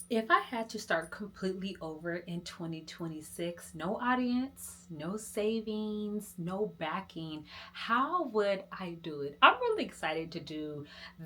If I had to start completely over in 2026, no audience, no savings, no backing, how would I do it? I'm really excited to do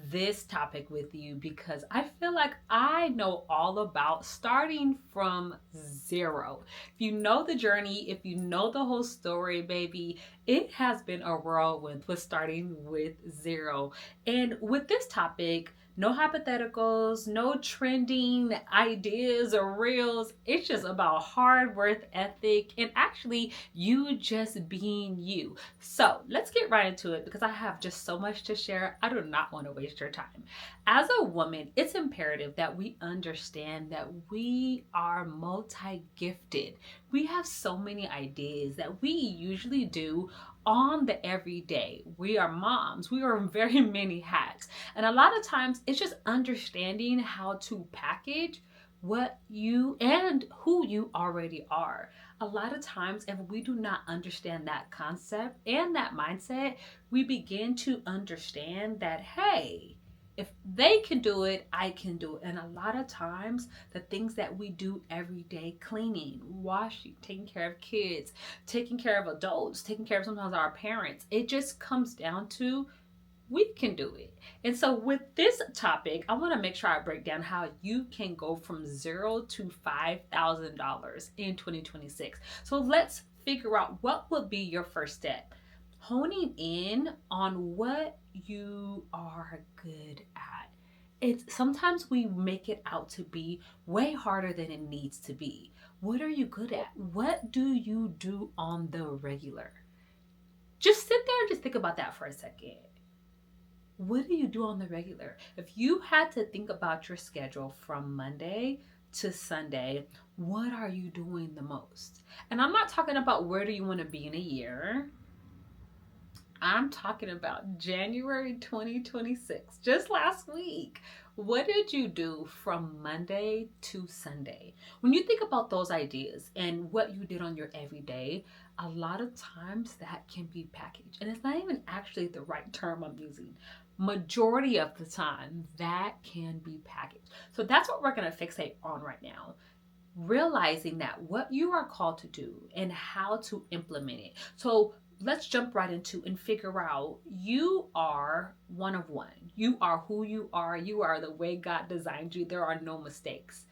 this topic with you because I feel like I know all about starting from zero. If you know the journey, if you know the whole story, baby, it has been a whirlwind with starting with zero. And with this topic, no hypotheticals, no trending ideas or reels. It's just about hard work ethic and actually you just being you. So let's get right into it because I have just so much to share. I do not want to waste your time. As a woman, it's imperative that we understand that we are multi gifted. We have so many ideas that we usually do on the everyday. We are moms, we wear very many hats. And a lot of times it's just understanding how to package what you and who you already are. A lot of times, if we do not understand that concept and that mindset, we begin to understand that, hey, if they can do it, I can do it. And a lot of times, the things that we do every day, cleaning, washing, taking care of kids, taking care of adults, taking care of sometimes our parents, it just comes down to we can do it. And so, with this topic, I want to make sure I break down how you can go from zero to $5,000 in 2026. So, let's figure out what would be your first step. Honing in on what you are good at. It's sometimes we make it out to be way harder than it needs to be. What are you good at? What do you do on the regular? Just sit there and just think about that for a second. What do you do on the regular? If you had to think about your schedule from Monday to Sunday, what are you doing the most? And I'm not talking about where do you want to be in a year. I'm talking about January 2026, just last week. What did you do from Monday to Sunday? When you think about those ideas and what you did on your everyday, a lot of times that can be packaged. And it's not even actually the right term I'm using. Majority of the time, that can be packaged. So that's what we're going to fixate on right now, realizing that what you are called to do and how to implement it. So let's jump right into and figure out you are one of one. You are who you are. You are the way God designed you. There are no mistakes.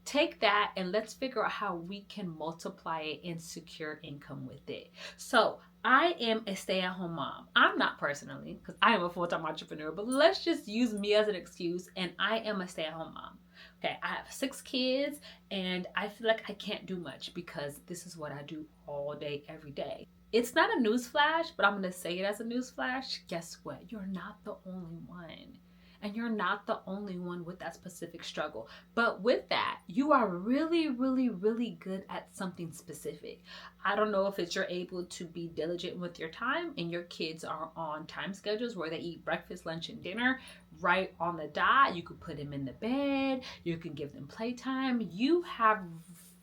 Take that and let's figure out how we can multiply it and secure income with it. So, I am a stay at home mom. I'm not personally because I am a full time entrepreneur, but let's just use me as an excuse. And I am a stay at home mom. Okay, I have 6 kids and I feel like I can't do much because this is what I do all day, every day. It's not a news flash, but I'm going to say it as a news flash. Guess what? You're not the only one. And you're not the only one with that specific struggle. But with that, you are really, really, really good at something specific. I don't know if it's you're able to be diligent with your time and your kids are on time schedules where they eat breakfast, lunch, and dinner right on the dot. You could put them in the bed. You can give them playtime. You have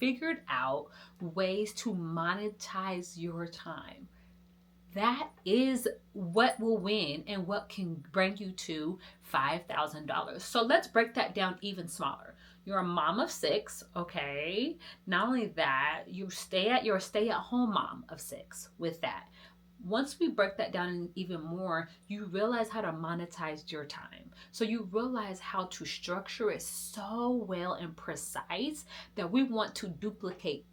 figured out ways to monetize your time. That is what will win and what can bring you to $5,000. So let's break that down even smaller. You're a mom of 6, okay? Not only that, you're a stay-at-home mom of 6 with that. Once we break that down even more, you realize how to monetize your time. So you realize how to structure it so well and precise that we want to duplicate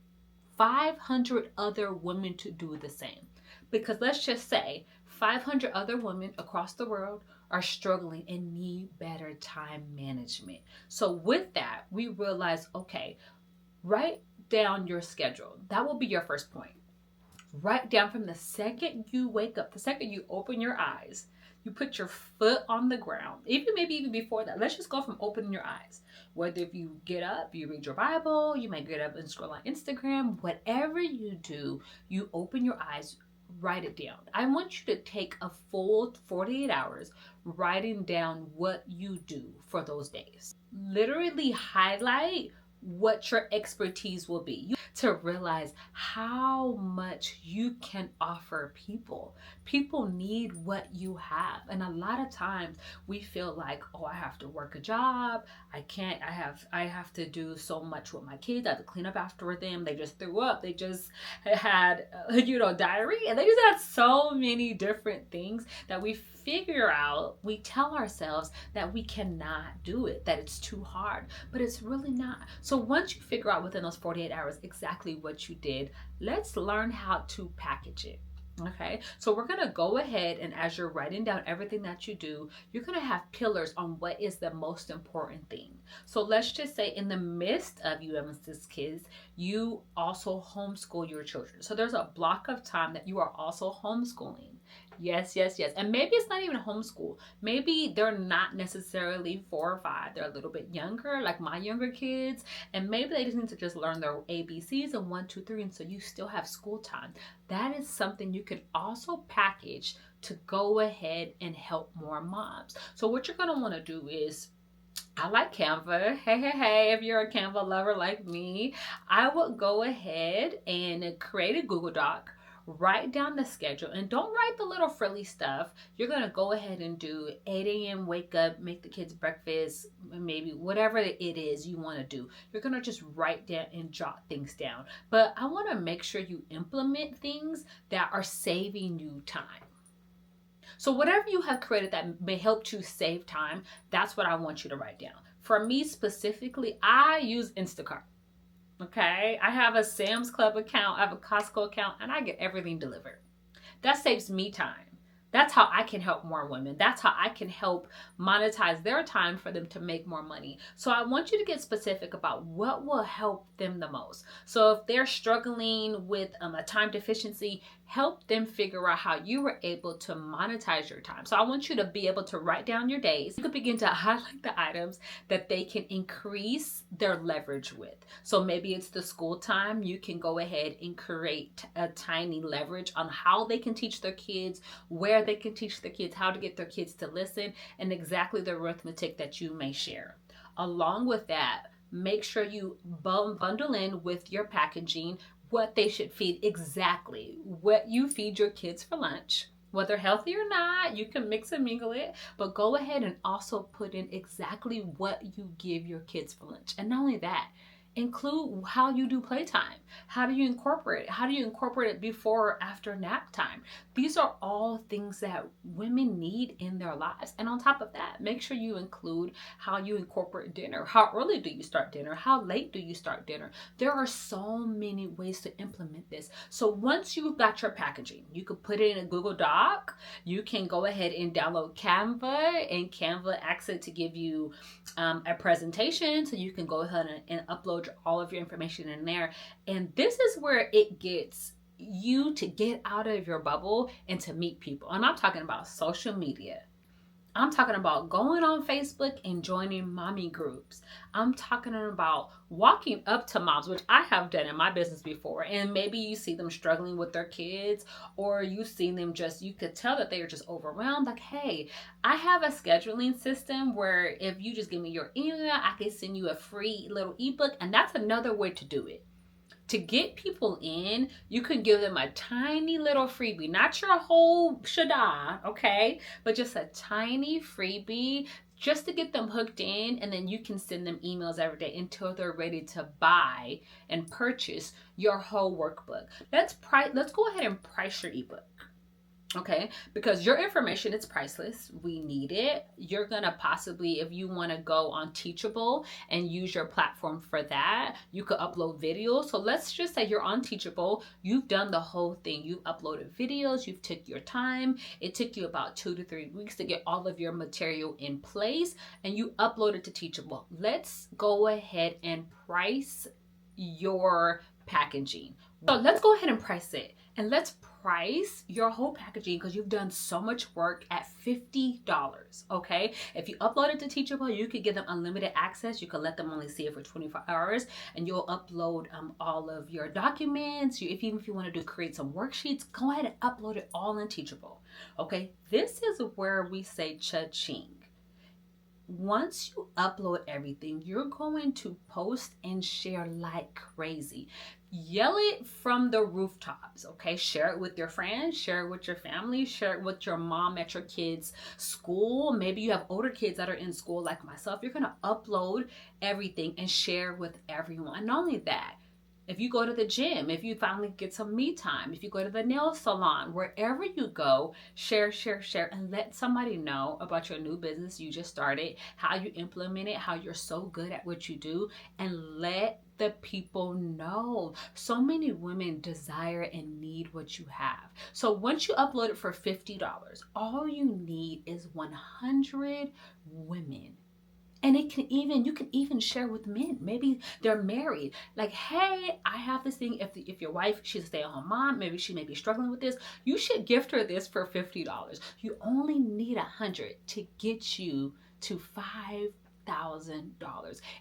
500 other women to do the same. Because let's just say 500 other women across the world are struggling and need better time management. So, with that, we realize okay, write down your schedule. That will be your first point. Write down from the second you wake up, the second you open your eyes, you put your foot on the ground. Even maybe even before that, let's just go from opening your eyes. Whether if you get up, you read your Bible, you may get up and scroll on Instagram, whatever you do, you open your eyes, write it down. I want you to take a full 48 hours writing down what you do for those days. Literally highlight what your expertise will be. To realize how much you can offer people. People need what you have. And a lot of times we feel like, oh, I have to work a job. I can't, I have to do so much with my kids. I have to clean up after them. They just threw up. They just had, diarrhea. And they just had so many different things that we figure out, we tell ourselves that we cannot do it, that it's too hard, but it's really not. So once you figure out within those 48 hours exactly what you did, let's learn how to package it. Okay, so we're gonna go ahead, and as you're writing down everything that you do, you're gonna have pillars on what is the most important thing. So let's just say in the midst of you having six kids, you also homeschool your children. So there's a block of time that you are also homeschooling. Yes, yes, yes. And maybe it's not even homeschool. Maybe they're not necessarily 4 or 5. They're a little bit younger, like my younger kids. And maybe they just need to just learn their ABCs and 1, 2, 3. And so you still have school time. That is something you could also package to go ahead and help more moms. So what you're going to want to do is, I like Canva. Hey, if you're a Canva lover like me, I would go ahead and create a Google Doc, write down the schedule, and don't write the little frilly stuff. You're going to go ahead and do 8 a.m. wake up, make the kids breakfast, maybe whatever it is you want to do. You're going to just write down and jot things down. But I want to make sure you implement things that are saving you time. So whatever you have created that may help you save time, that's what I want you to write down. For me specifically, I use Instacart. Okay, I have a Sam's Club account, I have a Costco account, and I get everything delivered. That saves me time. That's how I can help more women. That's how I can help monetize their time for them to make more money. So I want you to get specific about what will help them the most. So if they're struggling with a time deficiency, help them figure out how you were able to monetize your time. So I want you to be able to write down your days. You can begin to highlight the items that they can increase their leverage with. So maybe it's the school time. You can go ahead and create a tiny leverage on how they can teach their kids, where they can teach their kids, how to get their kids to listen, and exactly the arithmetic that you may share. Along with that, make sure you bundle in with your packaging what they should feed, exactly what you feed your kids for lunch. Whether healthy or not, you can mix and mingle it, but go ahead and also put in exactly what you give your kids for lunch. And not only that, include how you do playtime. How do you incorporate it? How do you incorporate it before or after nap time? These are all things that women need in their lives. And on top of that, make sure you include how you incorporate dinner. How early do you start dinner? How late do you start dinner? There are so many ways to implement this. So once you've got your packaging, you can put it in a Google Doc. You can go ahead and download Canva, and Canva asks it to give you a presentation, so you can go ahead and upload all of your information in there. And this is where it gets you to get out of your bubble and to meet people. And I'm talking about social media. I'm talking about going on Facebook and joining mommy groups. I'm talking about walking up to moms, which I have done in my business before. And maybe you see them struggling with their kids, or you see them you could tell that they are just overwhelmed. Like, hey, I have a scheduling system where if you just give me your email, I can send you a free little ebook. And that's another way to do it. To get people in, you can give them a tiny little freebie, not your whole shada, okay? But just a tiny freebie just to get them hooked in, and then you can send them emails every day until they're ready to buy and purchase your whole workbook. Let's go ahead and price your ebook. Okay, because your information is priceless. We need it. You're going to possibly, if you want to go on Teachable and use your platform for that, you could upload videos. So let's just say you're on Teachable. You've done the whole thing. You've uploaded videos. You've took your time. It took you about 2 to 3 weeks to get all of your material in place, and you upload it to Teachable. Let's go ahead and price your packaging. So let's go ahead and price it. And let's price your whole packaging, because you've done so much work, at $50. Okay, if you upload it to Teachable, you could give them unlimited access. You can let them only see it for 24 hours, and you'll upload all of your documents. Even if you want to create some worksheets, go ahead and upload it all in Teachable. Okay, this is where we say cha-ching. once you upload everything, you're going to post and share like crazy. Yell it from the rooftops, okay? Share it with your friends, share it with your family, share it with your mom at your kids' school. Maybe you have older kids that are in school like myself. You're gonna upload everything and share with everyone. And not only that, if you go to the gym, if you finally get some me time, if you go to the nail salon, wherever you go, share, share, share, and let somebody know about your new business you just started, how you implement it, how you're so good at what you do, and let the people know. So many women desire and need what you have. So once you upload it for $50, all you need is 100 women. And you can even share with men. Maybe they're married. Like, hey, I have this thing. If your wife, she's a stay-at-home mom, maybe she may be struggling with this, you should gift her this for $50. You only need 100 to get you to $5,000.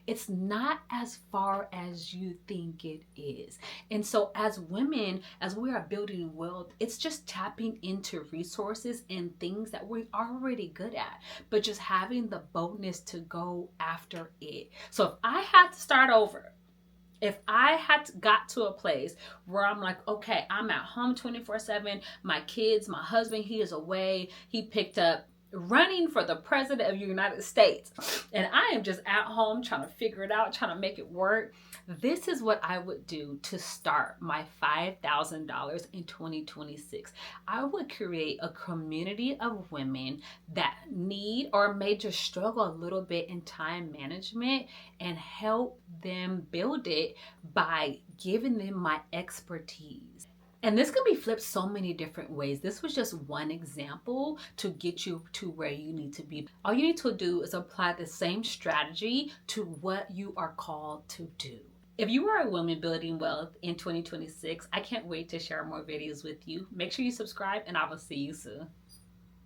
It's not as far as you think it is. And so as women, as we are building wealth, it's just tapping into resources and things that we're already good at, but just having the boldness to go after it. So if I had to start over, if I had got to a place where I'm like, okay, I'm at home 24/7, my kids, my husband, he is away, he picked up running for the president of the United States, and I am just at home trying to figure it out, trying to make it work. This is what I would do to start my $5,000 in 2026. I would create a community of women that need or may just struggle a little bit in time management and help them build it by giving them my expertise. And this can be flipped so many different ways. This was just one example to get you to where you need to be. All you need to do is apply the same strategy to what you are called to do. If you are a woman building wealth in 2026, I can't wait to share more videos with you. Make sure you subscribe, and I will see you soon.